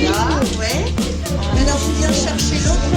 Là, ouais. Maintenant, je viens chercher l'autre.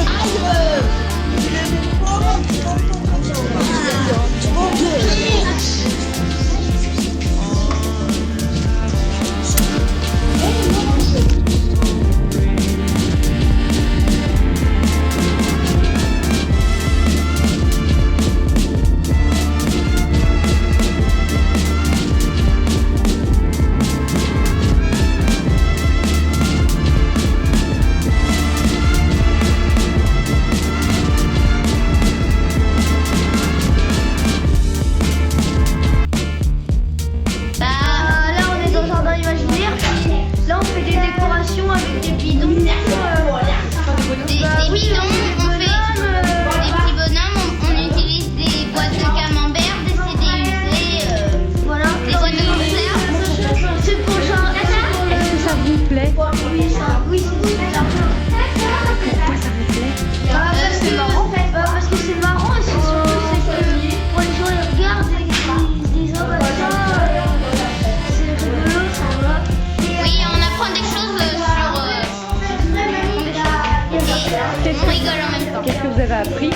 Qu'est-ce que vous avez appris?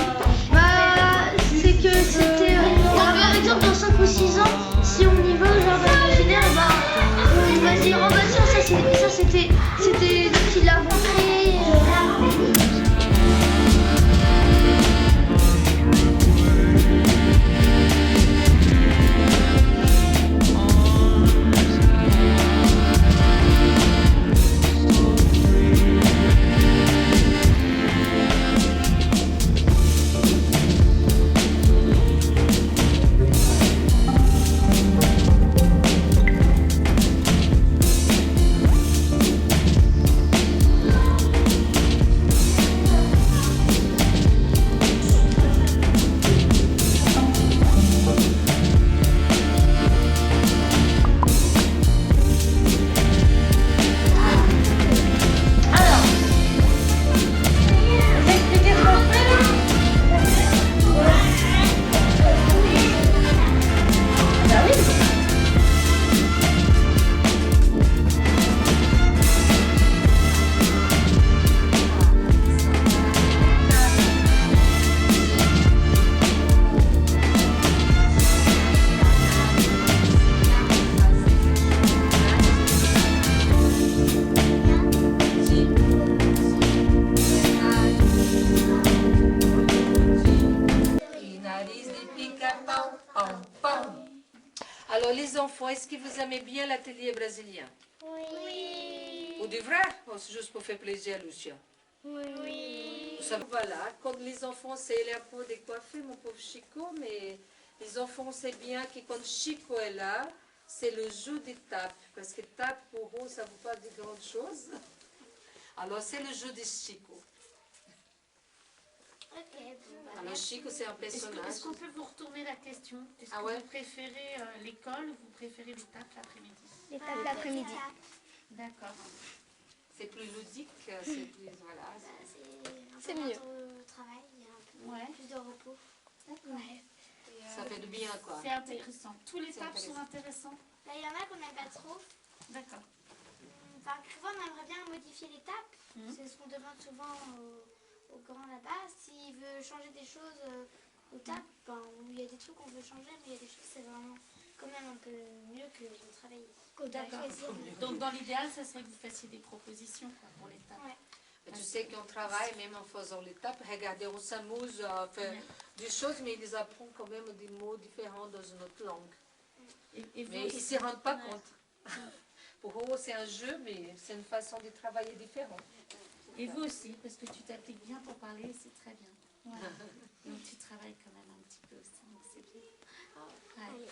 C'est que c'était, par exemple, dans 5 ou 6 ans, si on y va au jardin imaginaire, on va se dire, oh bah tiens, ça c'était nous qui l'avons créé. Alors les enfants, est-ce que vous aimez bien l'atelier brésilien? Oui. Ou du vrai? Ou c'est juste pour faire plaisir à Lucia? Oui. Vous savez, voilà, quand les enfants, c'est la peau décoiffée, mon pauvre Chico, mais les enfants, c'est bien que quand Chico est là, c'est le jeu des tapes. Parce que tape pour eux, ça ne veut pas dire grande chose. Alors c'est le jeu des Chico. Alors Chico, c'est un personnage. Est-ce qu'on peut vous retourner la question? Est-ce que vous préférez l'école ou vous préférez les tapes l'après-midi? Les tapes l'après-midi. D'accord. C'est plus ludique, c'est plus... Voilà. C'est mieux. Au travail, il y a un peu plus de repos. Ouais. Ça fait du bien, quoi. C'est intéressant. Tous les tapes sont intéressants? Il y en a qu'on n'aime pas trop. D'accord. Parfois, on aimerait bien modifier les tapes. C'est ce qu'on demande souvent au grand là-bas. S'il veut changer des choses aux tapes, il y a des trucs qu'on veut changer, mais il y a des choses c'est vraiment quand même un peu mieux que de travailler. D'accord. Donc dans l'idéal, ça serait que vous fassiez des propositions pour les tapes. Ouais. Mais tu sais qu'on travaille même en faisant l'étape. Regardez, on s'amuse à faire des choses, mais ils apprennent quand même des mots différents dans une autre langue. Et Mais ils ne s'y rendent pas compte. Pour eux, c'est un jeu, mais c'est une façon de travailler différente. Et vous aussi, parce que tu t'appliques bien pour parler, c'est très bien. Voilà. Donc tu travailles quand même un petit peu aussi, donc c'est bien. Ouais.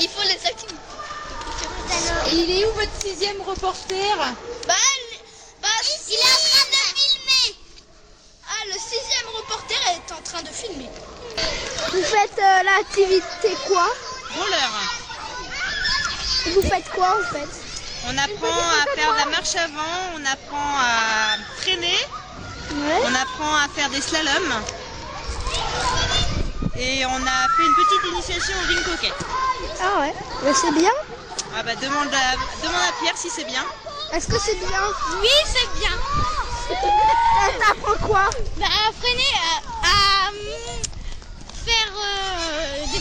Il faut les activités. Il est où votre 6e reporter? Il est en train de filmer. Ah, le 6e reporter est en train de filmer. Vous faites l'activité quoi? Roller. Vous faites quoi en fait? On apprend à faire de la marche avant, on apprend à freiner, on apprend à faire des slaloms. Et on a fait une petite initiation au ring hockey. Ah ouais, mais c'est bien. Ah bah demande à Pierre si c'est bien. Est-ce que c'est bien? Oui, c'est bien. T'apprends quoi? À freiner, à faire des à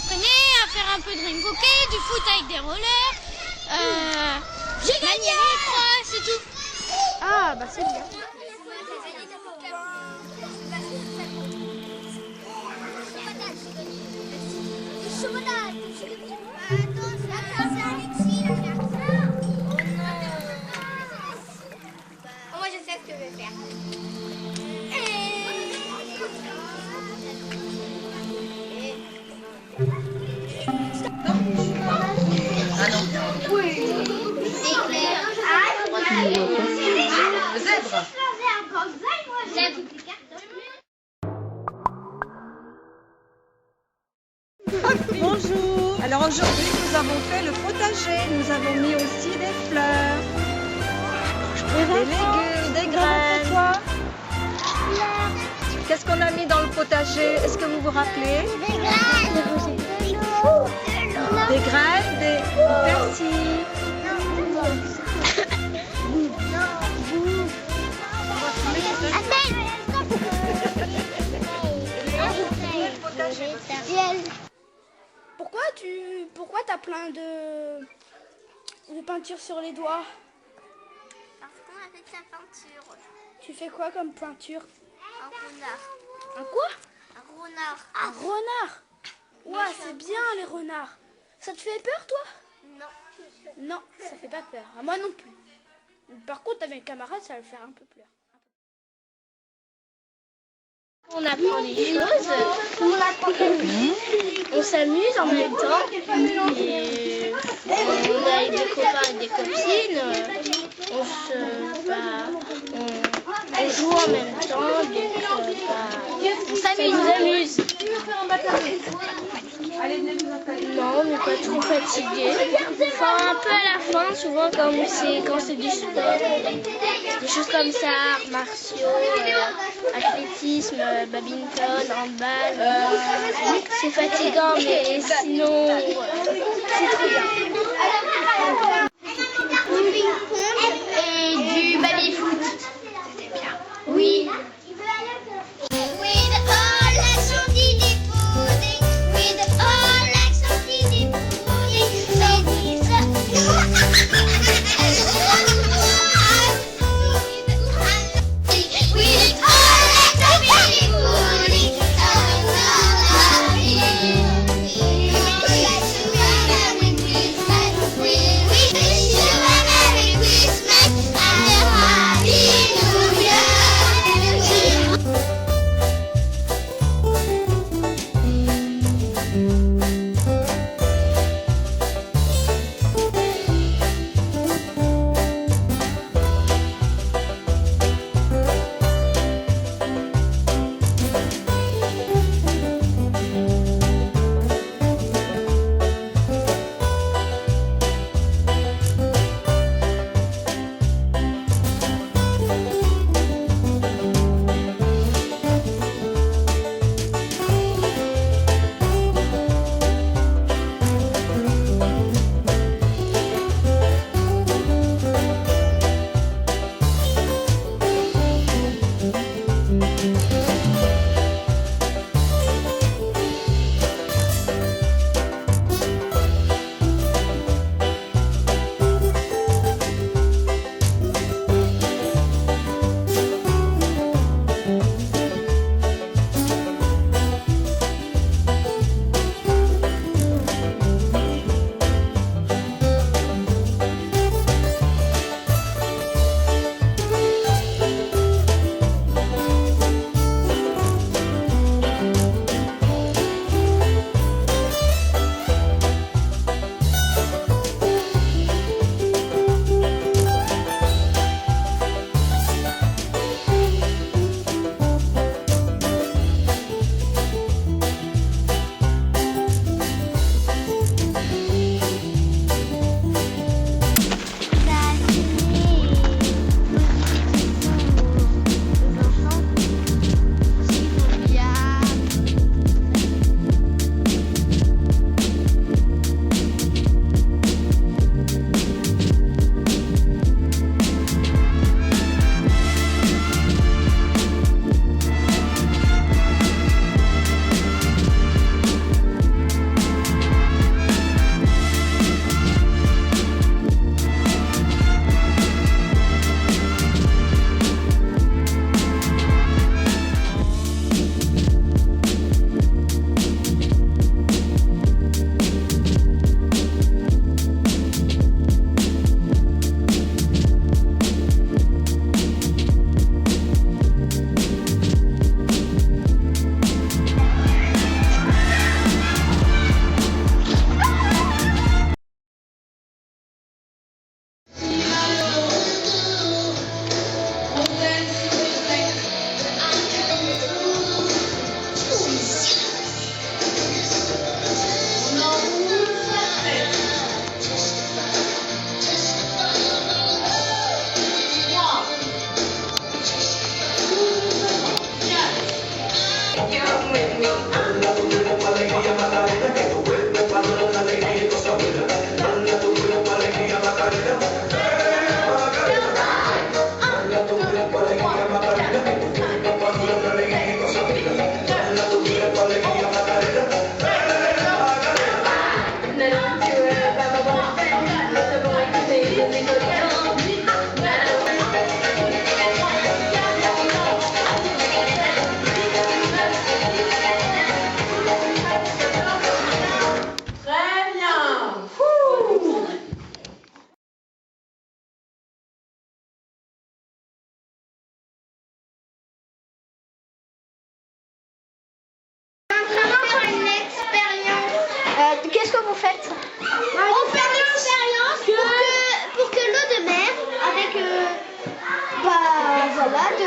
freiner, à faire un peu de ring hockey, du foot avec des rollers. J'ai gagné, c'est tout. Ah bah c'est bien. Moi je sais ce que je vais faire. Bonjour. Alors aujourd'hui, nous avons fait le potager. Nous avons mis aussi des fleurs, des légumes, des graines. Qu'est-ce qu'on a mis dans le potager? Est-ce que vous vous rappelez? Des graines, des persils. Pourquoi t'as plein de peinture sur les doigts? Parce qu'on a fait de la peinture. Tu fais quoi comme peinture? Un renard. Un quoi? Un renard. Un renard. Ouais, c'est bien les renards. Ça te fait peur toi? Non. Non, ça fait pas peur. À moi non plus. Par contre, à mes camarades, ça va le faire un peu peur. On apprend des choses, on s'amuse en même temps, et on a des copains et des copines, on joue en même temps, donc on s'amuse. Non, on n'est pas trop fatigué. Enfin, un peu à la fin, souvent quand c'est du sport, des choses comme ça, arts martiaux, athlétisme, badminton, handball. C'est fatigant, mais sinon, c'est trop bien. Du ping-pong et du baby-foot. C'était bien. Oui. We qu'est-ce que vous faites? On fait l'expérience pour que l'eau de mer avec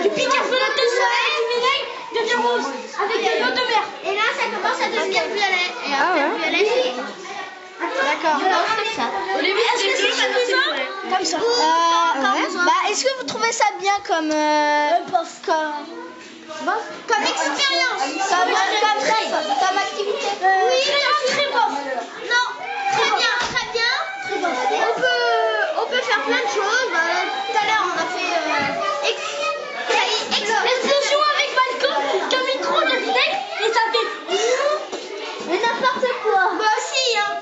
du bicarbonate de soleil, du vinaigre, devient rose avec de l'eau de mer. Et là ça commence à devenir violet. Et après violet c'est... D'accord, comme ça. Est-ce que c'est suffisant? Comme ça. Est-ce que vous trouvez ça bien comme expérience, comme activité? Oui, très bof. Non, très bien, très bien. On peut faire plein de choses. Tout à l'heure, on a fait explosion avec balcon, comme micro de vinaigre et ça fait. Mais n'importe quoi. Bah si, hein.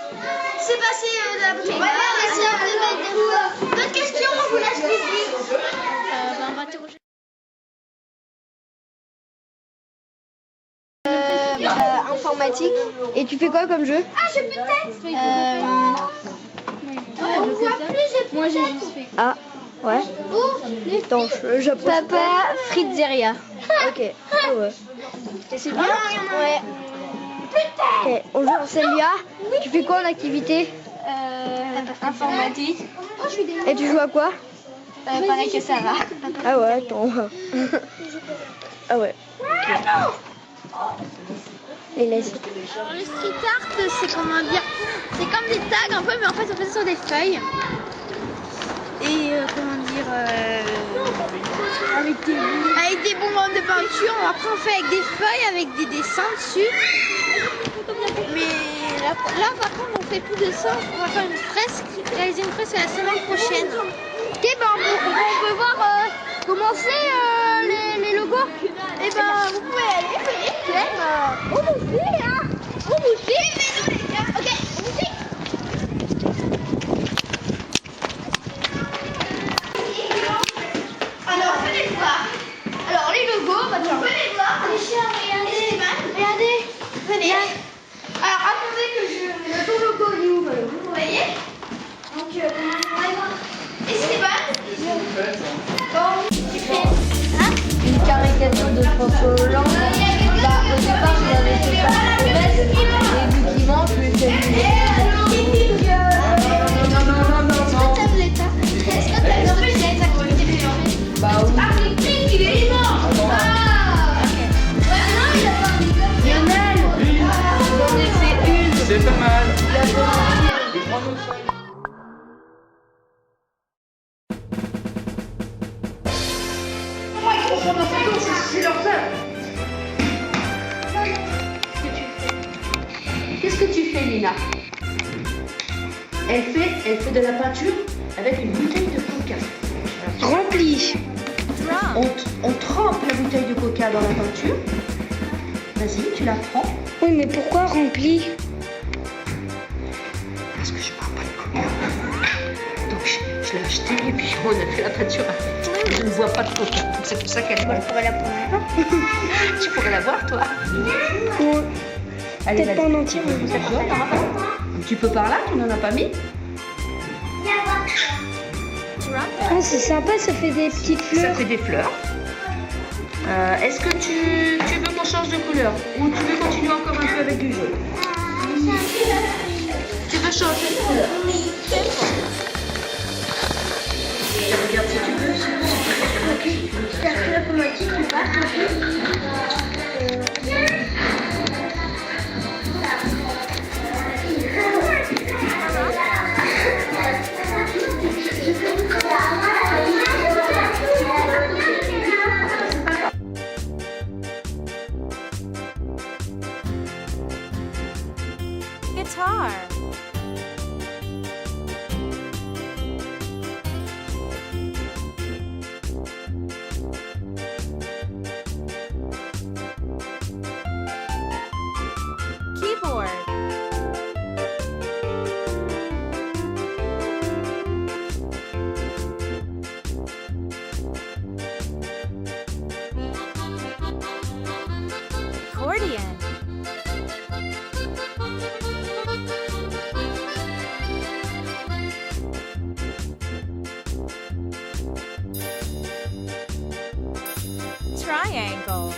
C'est passé de la bouteille. D'autres questions, on vous laisse plus vite. On va interroger. Informatique. Et tu fais quoi comme jeu? Ah, j'ai plus de tête. Moi j'ai juste fait. Ah, ouais. Attends, je Papa Fritzeria. Ok. Ah ouais. Et c'est bien? Ouais. Ok, on joue en Célia. Tu fais quoi en activité? Informatique. Et tu joues à quoi? Pareil que ça va. Ah ouais, attends. Ah ouais. Okay. Les laisse. Alors le street art, c'est comment dire? C'est comme des tags un peu, mais en fait on fait ça sur des feuilles. Et comment dire avec des bonbons de peinture. Après on fait avec des feuilles, avec des dessins dessus. Mais là par contre on fait plus de ça. On va faire une fresque, réaliser une fresque la semaine prochaine. Ok, ben on peut voir comment c'est les logos. Et ben vous pouvez aller, venez. On vous suit, hein. On vous suit. Ok, on vous suit. Alors venez voir. Alors les logos, venez voir. Regardez. Venez. Alors attendez que ton logo il est où? Vous voyez? Donc on va voir. Et Stéphane? Bon, tu fais une caricature de François Hollande. Au départ, je l'avais fait par promesse. Et vu qu'il manque, je lui ai fait une. Non. Est-ce que t'aimes l'État? Est-ce que t'aimes les activités de l'État? Bah oui. Ah, il est mort. Ah, ok. Ouais, non, il a pas un Lionel. J'en ai fait une. C'est pas mal. Il a pas Qu'est-ce que tu fais, Lina? Elle fait de la peinture avec une bouteille de coca. rempli. On trempe la bouteille de coca dans la peinture. Vas-y, tu la prends. Oui, mais pourquoi rempli? Parce que je bois pas de coca. Donc je l'ai acheté et puis on a fait la peinture avec. Je ne bois pas de coca. Donc c'est pour ça qu'elle est bonne. Tu pourrais la boire, toi? Non. Allez, Peut-être pas en entier. Tu peux par là, tu n'en as pas mis? Ah, c'est sympa, ça fait des petites Ça fleurs. fait des fleurs. Est-ce que tu veux qu'on change de couleur? Ou tu veux continuer encore un peu avec du jaune? Tu veux changer de couleur? Regarde si tu veux. Guitar. Keyboard. Accordion. Triangle.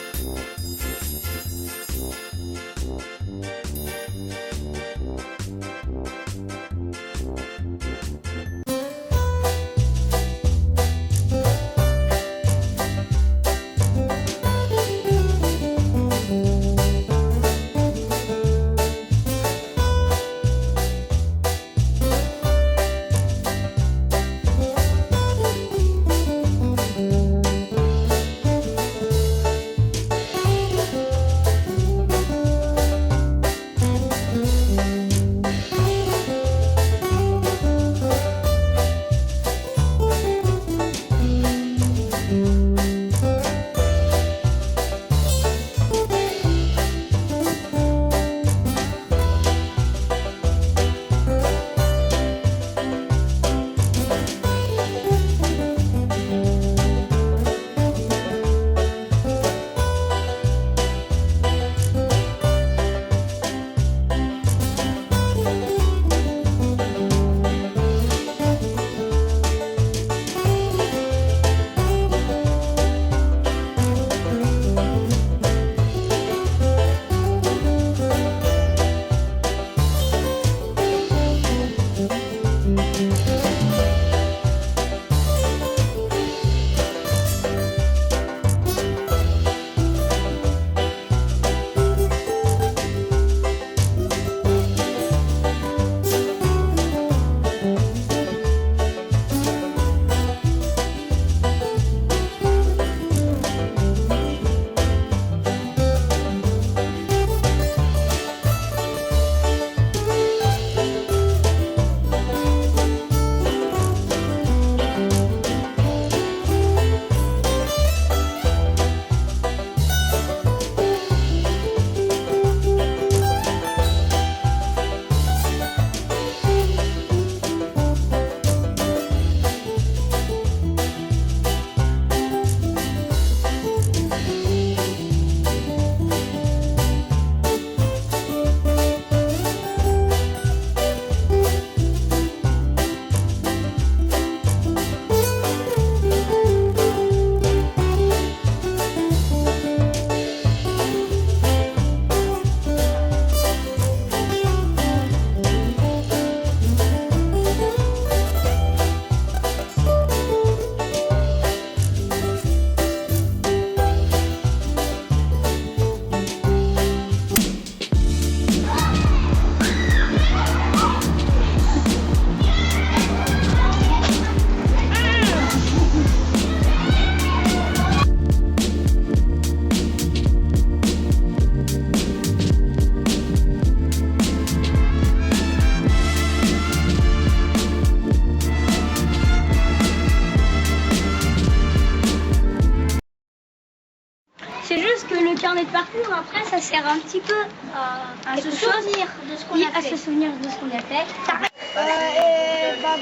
C'est juste que le carnet de parcours, après, ça sert un petit peu à se souvenir de ce qu'on a fait. À se souvenir de ce qu'on a fait.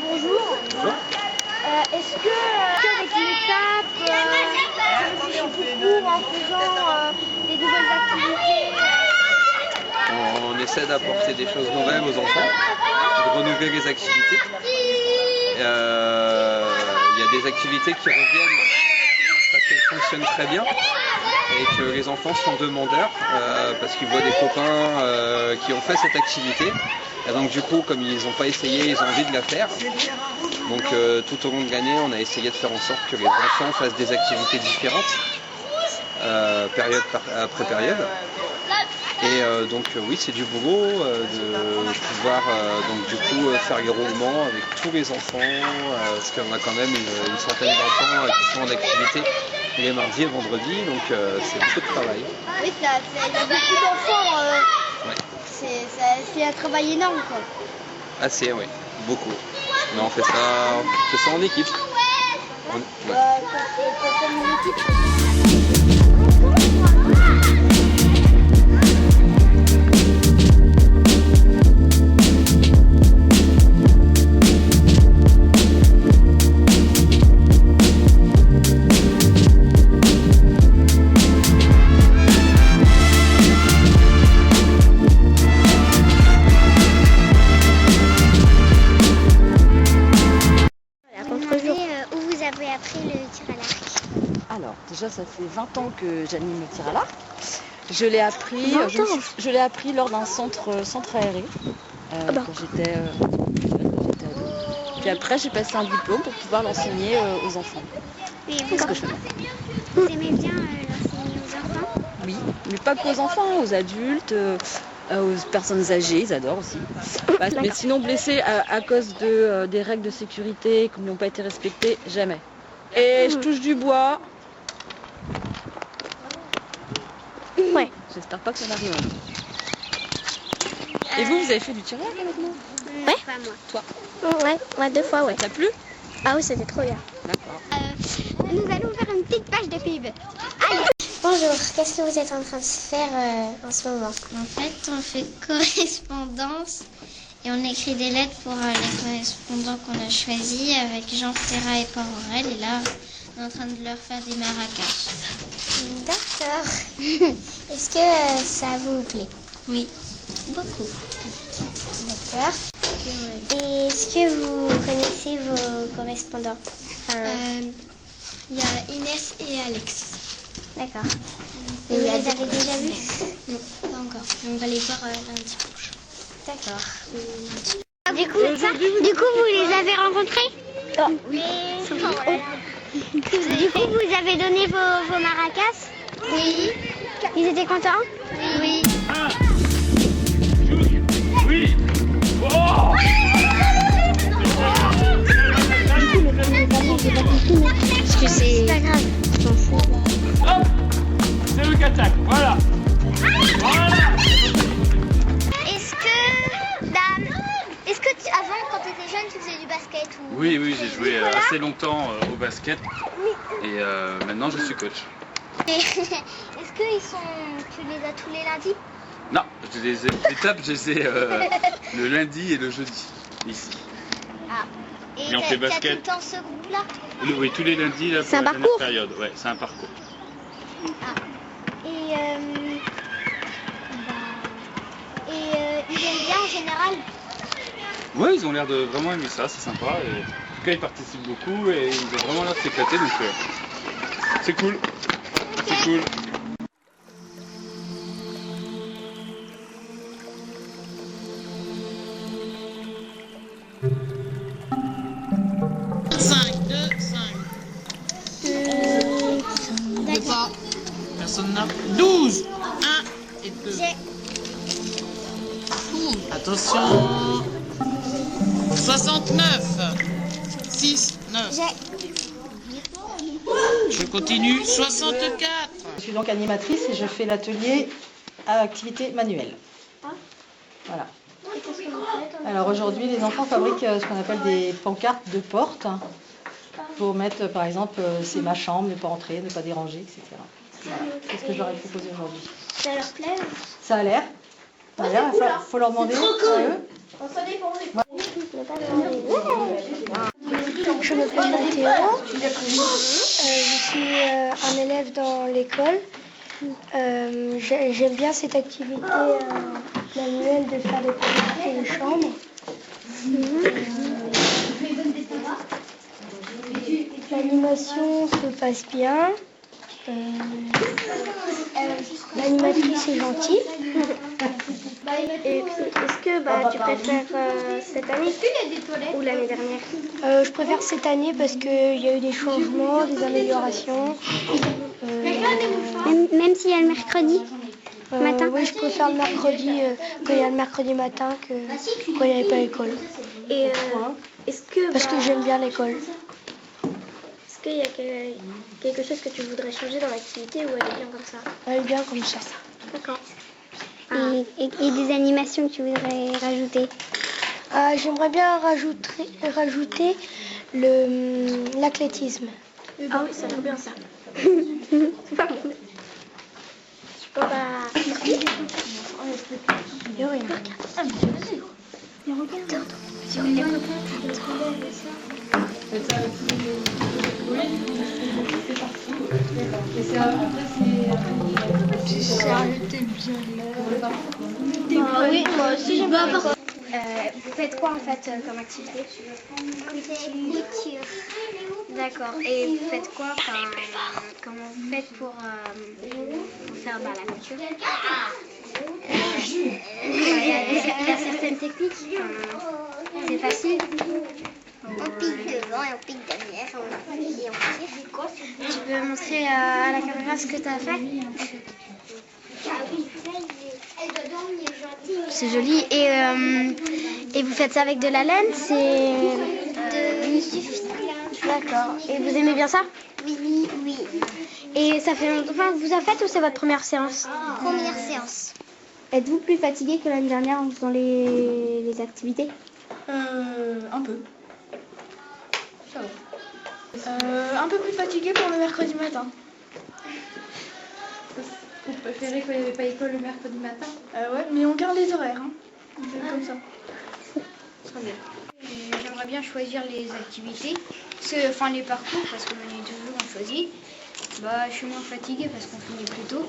Bonjour. Est-ce que avec l'étape, je réfléchis beaucoup en faisant des nouvelles activités On essaie d'apporter des choses nouvelles aux enfants, de renouveler les activités. Il y a des activités qui reviennent parce qu'elles fonctionnent très bien et que les enfants sont demandeurs parce qu'ils voient des copains qui ont fait cette activité. Et donc du coup, comme ils n'ont pas essayé, ils ont envie de la faire. Donc tout au long de l'année, on a essayé de faire en sorte que les enfants fassent des activités différentes, période après période. Et donc oui, c'est du boulot de pouvoir donc du coup faire les roulements avec tous les enfants, parce qu'on a quand même une centaine d'enfants qui sont en activité les mardis et vendredis, donc c'est beaucoup de travail. Oui, il y a beaucoup d'enfants, c'est un travail énorme quoi. Assez, oui, beaucoup. Mais on fait ça en équipe. Comme une équipe. Alors, déjà, ça fait 20 ans que j'anime le tir à l'arc. Je l'ai appris lors d'un centre aéré. quand j'étais ado. Puis après, j'ai passé un diplôme pour pouvoir l'enseigner aux enfants. C'est ce que je fais. Vous aimez bien l'enseigner aux enfants? Oui, mais pas qu'aux enfants, aux adultes, aux personnes âgées, ils adorent aussi. Mais sinon, blessés à cause des règles de sécurité qui n'ont pas été respectées, jamais. Et je touche du bois. Ouais. J'espère pas que ça n'arrive. Et vous avez fait du tir-à-l'arc avec moi? Ouais. Pas moi. Toi? Ouais, 2 fois, ouais. Ça t'a plu? Ah oui, c'était trop bien. D'accord. Nous allons faire une petite page de pub. Bonjour, qu'est-ce que vous êtes en train de faire en ce moment? En fait, on fait correspondance et on écrit des lettres pour les correspondants qu'on a choisis avec Jean Ferrat et Paul Aurel. Et là, on est en train de leur faire des maracas. D'accord. Est-ce que ça vous plaît? Oui, beaucoup. D'accord. Et est-ce que vous connaissez vos correspondants? Il y a Inès et Alex. D'accord. Et vous les avez déjà vus? Non, pas encore. On va les voir lundi prochain. D'accord. Du coup, vous les avez rencontrés? Oui. Du coup, vous avez donné vos maracas? Oui. Ils étaient contents? Oui. Oui. Oh C'est pas grave. Hop, c'est eux qui attaquent, voilà. Est-ce que avant, quand tu étais jeune, tu faisais du basket ou... Oui, j'ai joué assez longtemps au basket et maintenant je suis coach. Est-ce que tu les as tous les lundis? Non, les étapes, je les ai le lundi et le jeudi, ici. Ah. Et on fait basket. T'as tout le temps ce groupe-là? Oui, tous les lundis là, pour la dernière période. Ouais, c'est un parcours. Ah. Et ils aiment bien en général? Ouais, ils ont l'air de vraiment aimer ça, c'est sympa. Et, en tout cas, ils participent beaucoup et ils ont vraiment l'air de s'éclater, donc c'est cool. C'est cool. Personne n'a 12. 1 et 2. Attention. 69. 6, 9. Je continue. 64. Je suis donc animatrice et je fais l'atelier à activité manuelle. Voilà. Alors aujourd'hui, les enfants fabriquent ce qu'on appelle des pancartes de porte pour mettre, par exemple, c'est ma chambre, ne pas entrer, ne pas déranger, etc. Voilà. C'est ce que je leur ai proposé aujourd'hui. Ça leur plaît? Ça a l'air. Il faut leur demander à eux. Je m'appelle Mathéo. Je suis un élève dans l'école. J'aime bien cette activité manuelle de faire des pancartes de chambre. L'animation se passe bien. L'animatrice est gentille. Et est-ce que tu préfères cette année ou l'année dernière? Je préfère cette année parce qu'il y a eu des changements, des améliorations. Même s'il y a le mercredi matin? Oui, je préfère le mercredi quand il y a le mercredi matin que quand il n'y avait pas l'école. Et est-ce que parce que j'aime bien l'école. Est-ce qu'il y a quelque chose que tu voudrais changer dans l'activité ou elle est bien comme ça? Elle est bien comme ça. D'accord. Et des animations que tu voudrais rajouter? J'aimerais bien rajouter l'athlétisme. Ah oui, ça a l'air bien ça. Oui, moi aussi j'aime bien. Vous faites quoi en fait comme activité? Couture. D'accord. Et vous faites quoi? Comment vous faites pour faire la couture? Il y a certaines techniques, c'est facile. On pique devant et on pique derrière et on tire. Tu peux montrer à la caméra ce que tu as fait? C'est joli. Et vous faites ça avec de la laine? Il suffit. D'accord. Et vous aimez bien ça? Oui, oui. Et ça fait longtemps que vous avez fait ou c'est votre première séance? Première séance. Êtes-vous plus fatigué que l'année dernière en faisant les activités? Un peu. Ça va. Un peu plus fatigué pour le mercredi matin. Vous préférez qu'il n'y avait pas école le mercredi matin? Ouais, mais on garde les horaires. Hein. On fait comme ça. Très bien. J'aimerais bien choisir les activités, enfin les parcours, parce que on est toujours en choisi. Bah, je suis moins fatiguée parce qu'on finit plus tôt.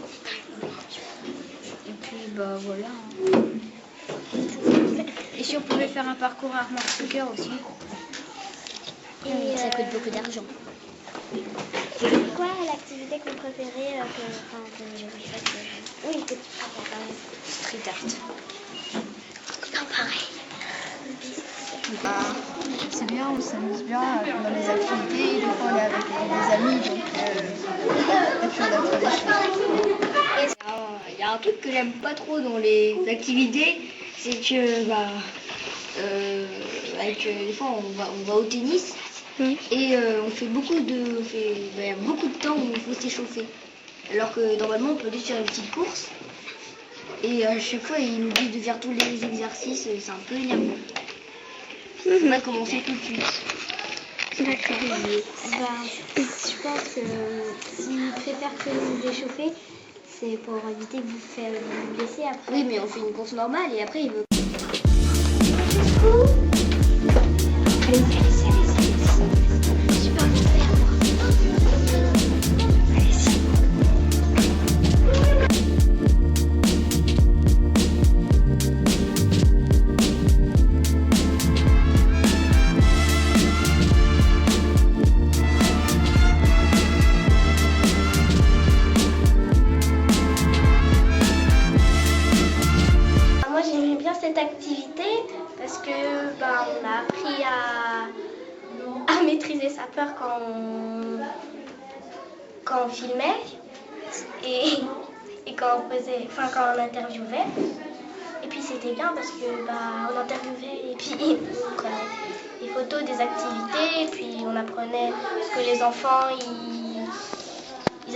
Et puis, bah voilà. Et si on pouvait faire un parcours à Armand Soccer aussi. Et ça coûte beaucoup d'argent. C'est quoi l'activité que vous préférez que je vous fasse? Oui, que tu préfères. Street art. Non, pareil. C'est bien, on s'amuse bien dans les activités. Des fois, on est avec des amis, donc et puis on apprend des choses. Il y a un truc que j'aime pas trop dans les activités, c'est que des fois on va au tennis et on fait beaucoup de temps où il faut s'échauffer. Alors que normalement on peut juste faire une petite course et à chaque fois il nous dit de faire tous les exercices, c'est un peu énervant. On va commencer tout de suite. D'accord. Je pense que s'ils préfèrent que vous vous échauffez, c'est pour éviter que vous vous blessez après. Oui, mais on fait une course normale et après il veut. Allez-y. J'ai pas envie de faire, moi. Allez-y. Moi j'aimais bien cette activité parce que on a appris à maîtriser sa peur quand on filmait et quand on interviewait. Et puis c'était bien parce que on interviewait et puis on prenait des photos des activités et puis on apprenait ce que les enfants ils y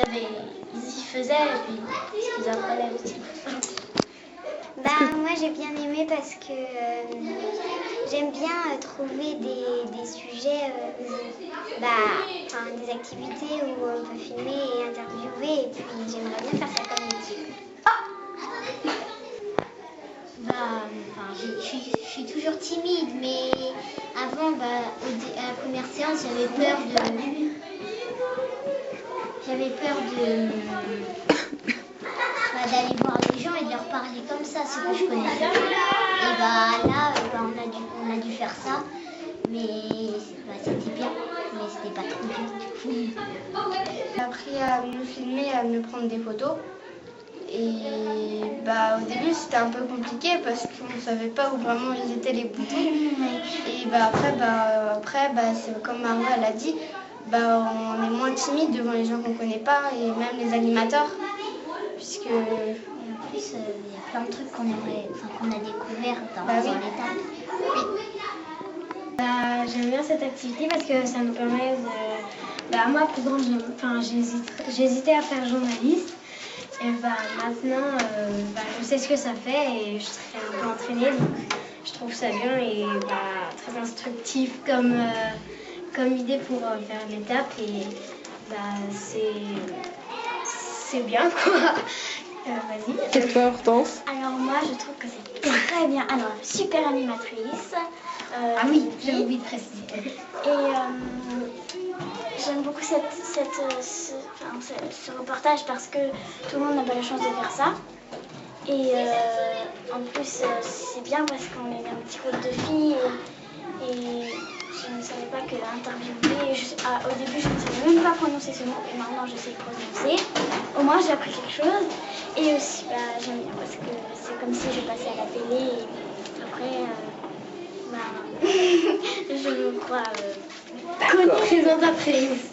faisaient et puis ce qu'ils apprenaient aussi. Moi j'ai bien aimé parce que j'aime bien trouver des sujets, des activités où on peut filmer et interviewer et puis j'aimerais bien faire ça comme métier. Je suis toujours timide mais avant à la première séance j'avais peur d'aller voir les gens et de leur parler comme ça, ce que je connaissais. Et là, on a dû faire ça, mais c'était bien, mais c'était pas trop bien. J'ai appris à me filmer, à me prendre des photos. Et au début c'était un peu compliqué parce qu'on ne savait pas où vraiment ils étaient les boutons. Et après, c'est comme Marwa elle a dit, on est moins timide devant les gens qu'on ne connaît pas et même les animateurs. Puisque... Et en plus, il y a plein de trucs qu'on a découvert dans l'étape. Oui. J'aime bien cette activité parce que ça me permet de... moi, plus grande, j'hésitais à faire journaliste. Et maintenant, je sais ce que ça fait et je serai un peu entraînée. Donc, je trouve ça bien et très instructif comme idée pour faire l'étape. Et c'est bien quoi. Vas-y. C'est quoi Hortense? Alors moi je trouve que c'est très bien. Alors super animatrice. Ah oui, j'ai oublié de préciser. Et j'aime beaucoup ce reportage parce que tout le monde n'a pas la chance de faire ça. Et en plus c'est bien parce qu'on est un petit groupe de filles et je ne savais pas que interviewer, au début je ne savais même pas prononcer ce mot et maintenant je sais le prononcer. Au moins j'ai appris quelque chose et aussi j'aime bien parce que c'est comme si je passais à la télé et après je me crois présentatrice.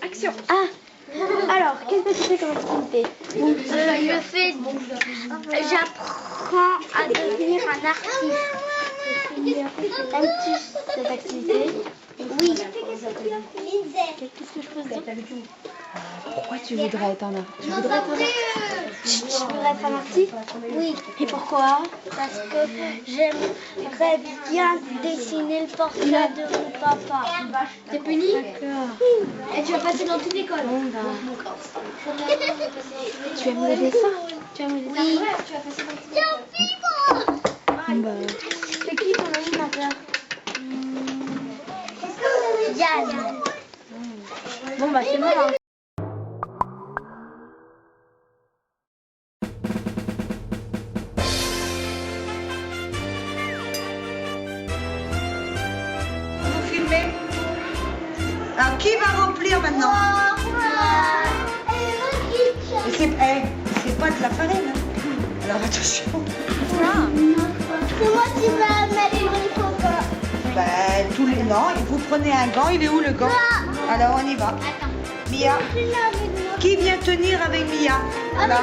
Action. Ah, alors, qu'est-ce que tu fais comme activité? J'apprends à devenir un artiste. Aimes-tu cette activité? Oui. Qu'est-ce que je faisais? Pourquoi tu voudrais être un artiste? Tu voudrais être un artiste? Oui. Et pourquoi? Parce que j'aimerais bien dessiner le portrait de mon papa. T'es puni? D'accord. Et tu vas passer dans toute l'école. Tu aimes le dessin? Tu aimes le dessin? Oui. Ouais, tu vas passer dans toute l'école. C'est qui ton animateur? Yann. Bon bah c'est marrant. Alors, qui va remplir maintenant? Et c'est pas de la farine. Hein. Alors, attention. C'est moi qui vais mettre les coca. Ben, tous les... Non, vous prenez un gant. Il est où le gant? Alors, on y va. Mia. Qui vient tenir avec Mia? Là.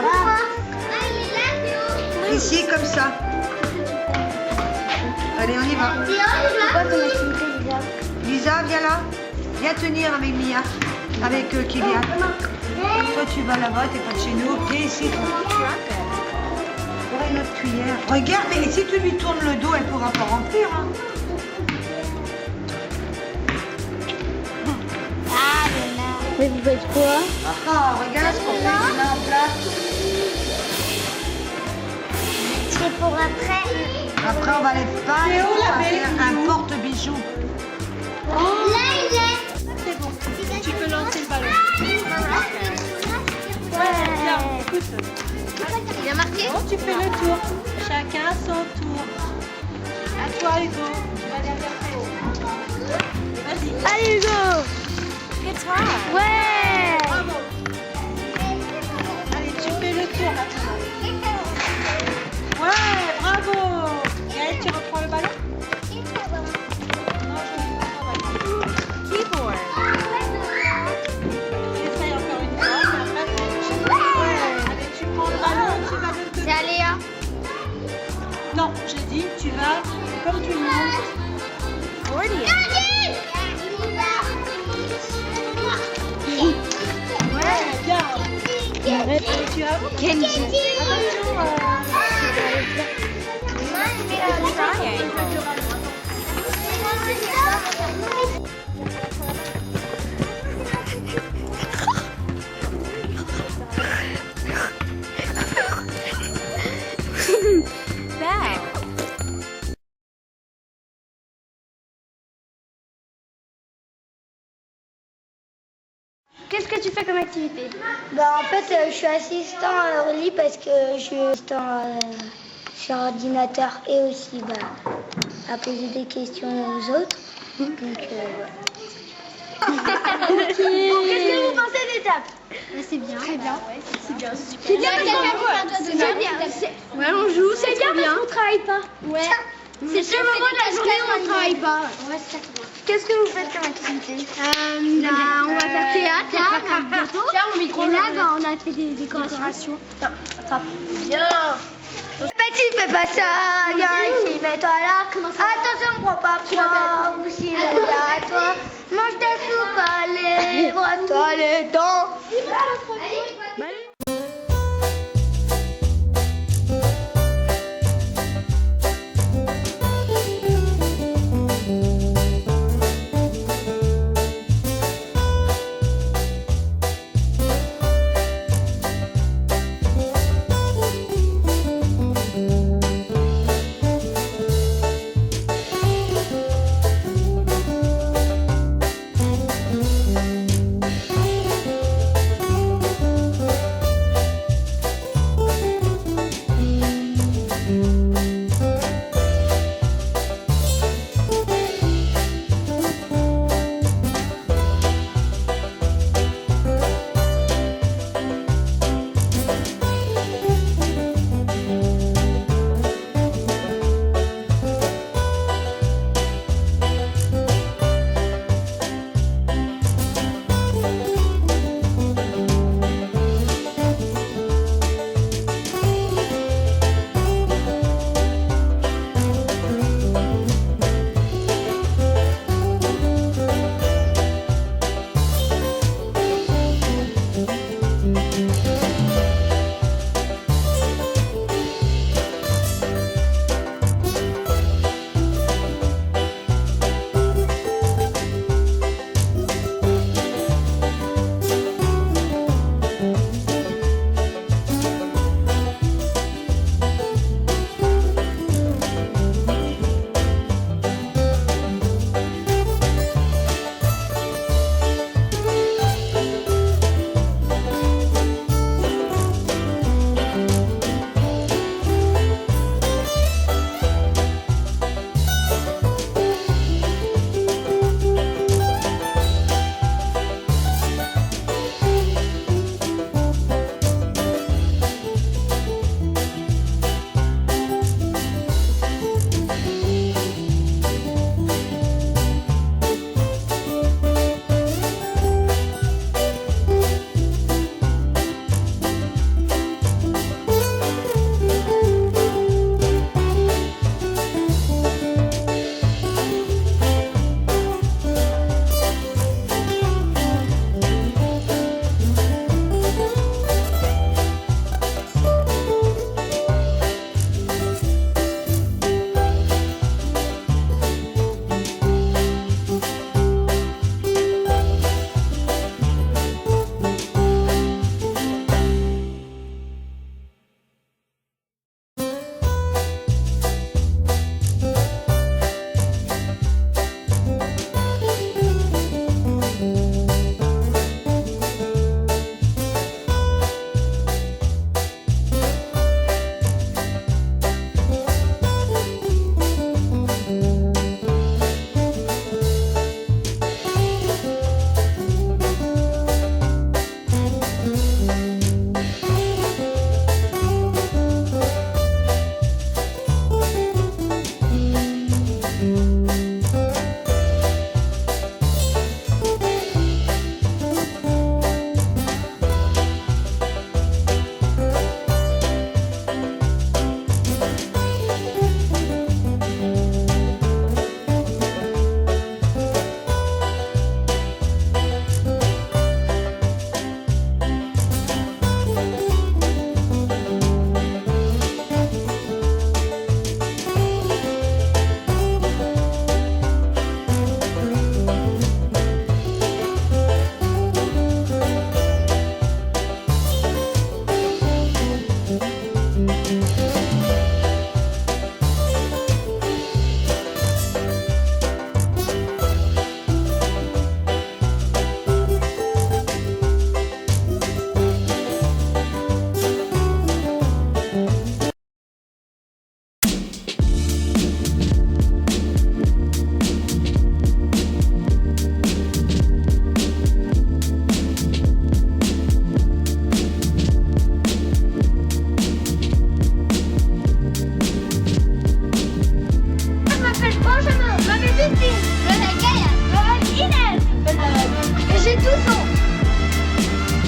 Ici, comme ça. Allez, on y va. Lisa, viens là. Viens tenir avec Mia. Avec Kylian. Toi, tu vas là-bas, t'es pas de chez nous. Viens ici. Pour une autre cuillère. Regarde, mais si tu lui tournes le dos, elle pourra pas remplir. Hein. Mais vous faites quoi? Ah, regarde ce qu'on fait là en place. C'est pour après. Après, on va les peindre. C'est où la faire un porte-bijoux. Là, il est. C'est bon. Tu peux lancer le ballon. Ouais. Écoute. Il a marqué? Bon, tu fais le tour. Chacun son tour. À toi, Hugo. Tu vas aller vers haut. Vas-y. Allez, Hugo! Guitar. Ouais! Bravo. Allez, tu fais le tour maintenant. Ouais, bravo. Gaël, tu reprends le ballon? Keyboard. Essaye encore une fois. Mais après, allez, tu prends le ballon, tu vas de l'autre côté. C'est Aléa. Non, j'ai dit, tu vas comme tout le monde. Accordion. Ouais, bien. Arrête, tu as Kenji. Bell. Qu'est-ce que tu fais comme activité? Bah, en fait, je suis assistant à Orly parce que je suis assistant sur ordinateur et aussi à poser des questions aux autres. Donc, voilà. Qu'est-ce que vous pensez des tapes? C'est bien. Très bien. C'est bien. C'est bien. Ouais, on joue. C'est bien parce qu'on travaille pas. Ouais. C'est le moment de la journée où on ne travaille pas. Ouais, c'est ça qui est bien. Qu'est-ce que vous faites comme activité? On va faire théâtre, bientôt. Et là, on a fait des décorations. Bien. Petit, fais pas ça. Viens ici, mets-toi là. Attention, prends pas poids. Ou si à toi. Mange ta soupe, allez, brosse-toi les dents.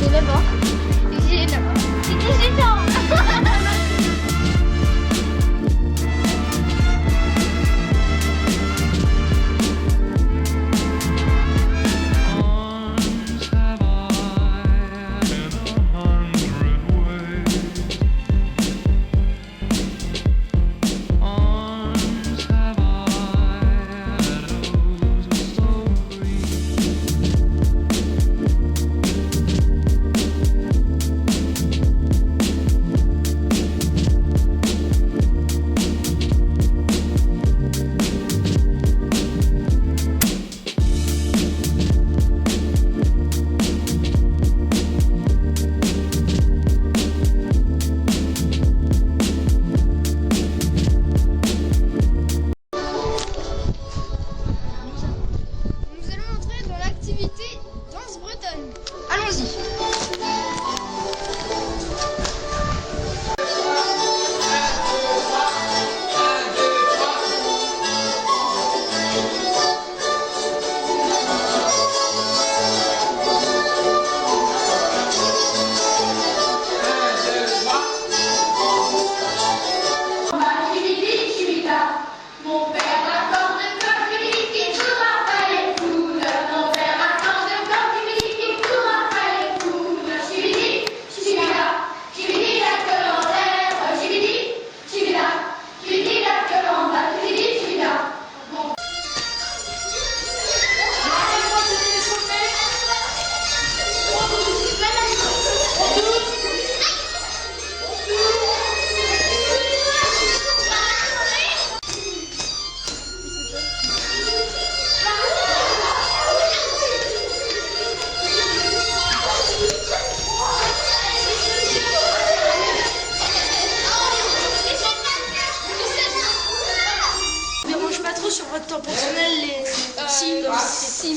C'est là-bas. C'est là-bas. C'était super.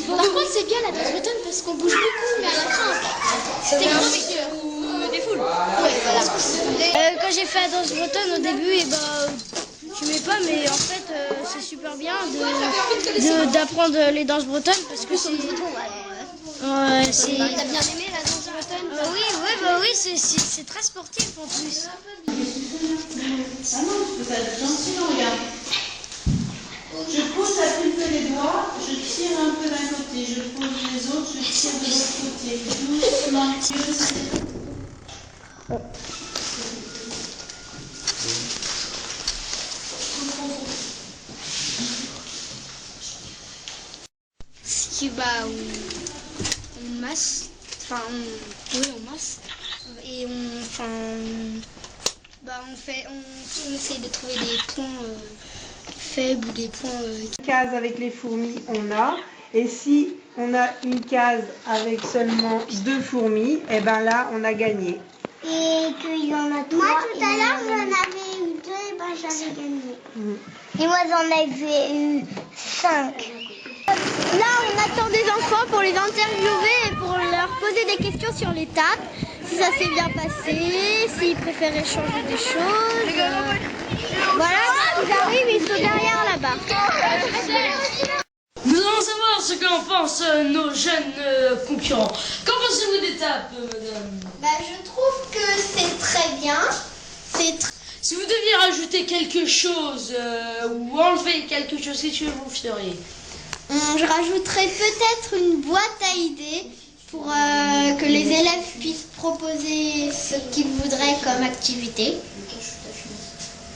Par contre, c'est bien la danse bretonne parce qu'on bouge beaucoup, mais à la fin, c'était grand vainqueur. Des foules. Ouais, voilà. Quand j'ai fait la danse bretonne au début, et tu mets pas, mais en fait, c'est super bien d'apprendre les danses bretonnes parce que c'est. Ouais, c'est. T'as bien aimé la danse bretonne? Oui, c'est très sportif en plus. Ah non, vous êtes gentil, regarde. Je pousse à pulper les doigts, je tire un peu d'un côté, je pose les autres, je tire de l'autre côté. Doucement. On masse, on masse et on essaie de trouver des points faibles ou des points. Case avec les fourmis, on a. Et si on a une case avec seulement 2 fourmis, et ben là, on a gagné. Et qu'il y en a 3. Moi, tout à l'heure, j'en avais eu 2, et ben j'avais gagné. Et moi, j'en avais eu 5. Là, on attend des enfants pour les interviewer et pour leur poser des questions sur l'étape. Si ça s'est bien passé, s'ils préféraient changer des choses. Voilà, ils arrivent, ils sont derrière là-bas. Nous allons savoir ce qu'en pensent nos jeunes concurrents. Qu'en pensez-vous d'étape, madame? Je trouve que c'est très bien. Si vous deviez rajouter quelque chose ou enlever quelque chose, qu'est-ce que vous feriez? Je rajouterais peut-être une boîte à idées pour que les élèves puissent proposer ce qu'ils voudraient comme activité.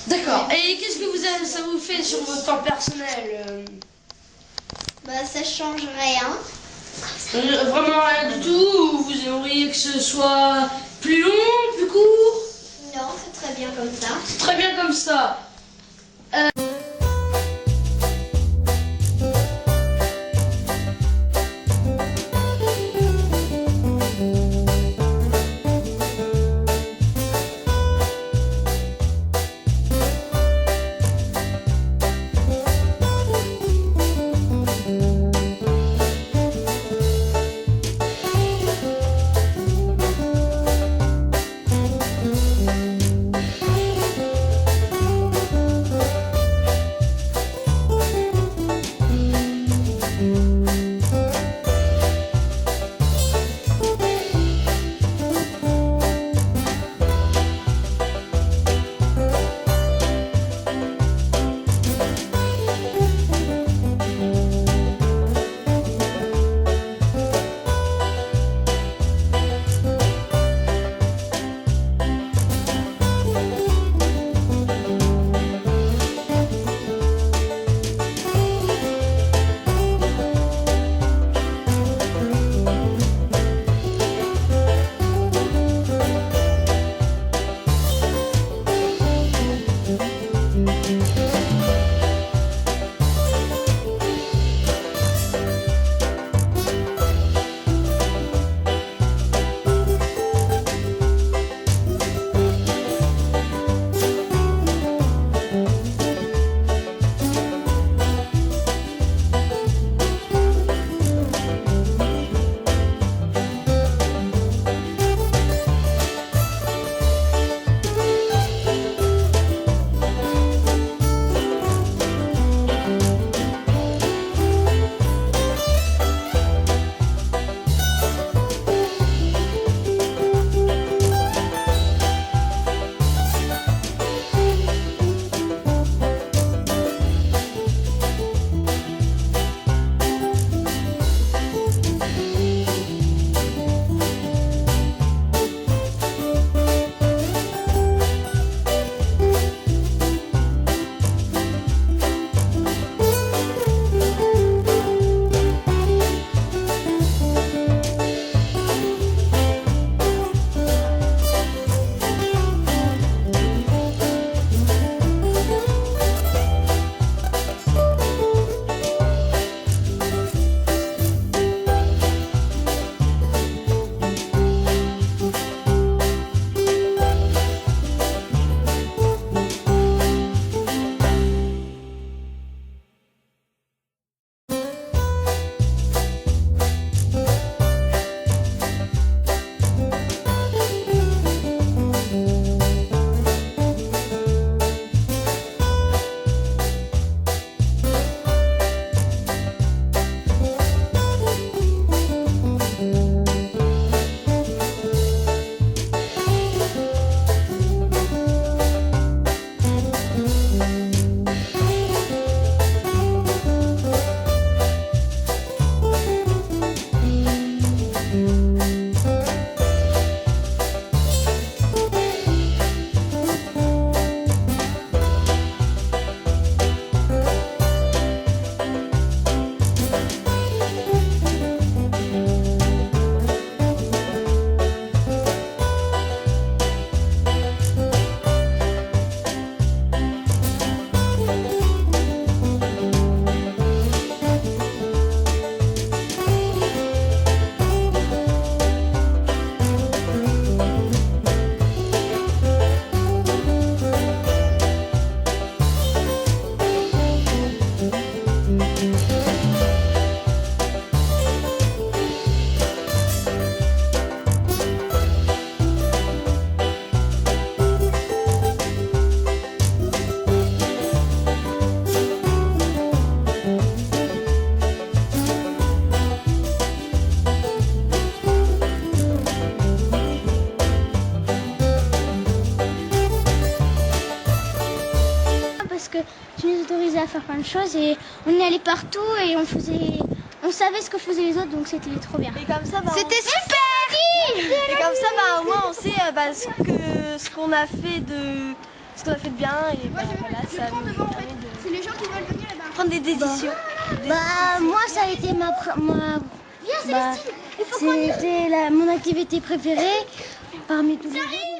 D'accord. Et qu'est-ce que ça vous fait sur votre temps personnel? Ça change rien. Vraiment rien du tout? Ou vous aimeriez que ce soit plus long, plus court? Non, c'est très bien comme ça. C'est très bien comme ça. tu nous autorisais à faire plein de choses et on y allait partout et on savait ce que faisaient les autres, donc c'était trop bien. Et comme ça, c'était super. Et comme ça, au moins on sait ce qu'on a fait de bien et voilà, ça nous permet de... C'est les gens qui veulent venir prendre des décisions. Moi ça a été c'était mon activité préférée parmi tous les autres.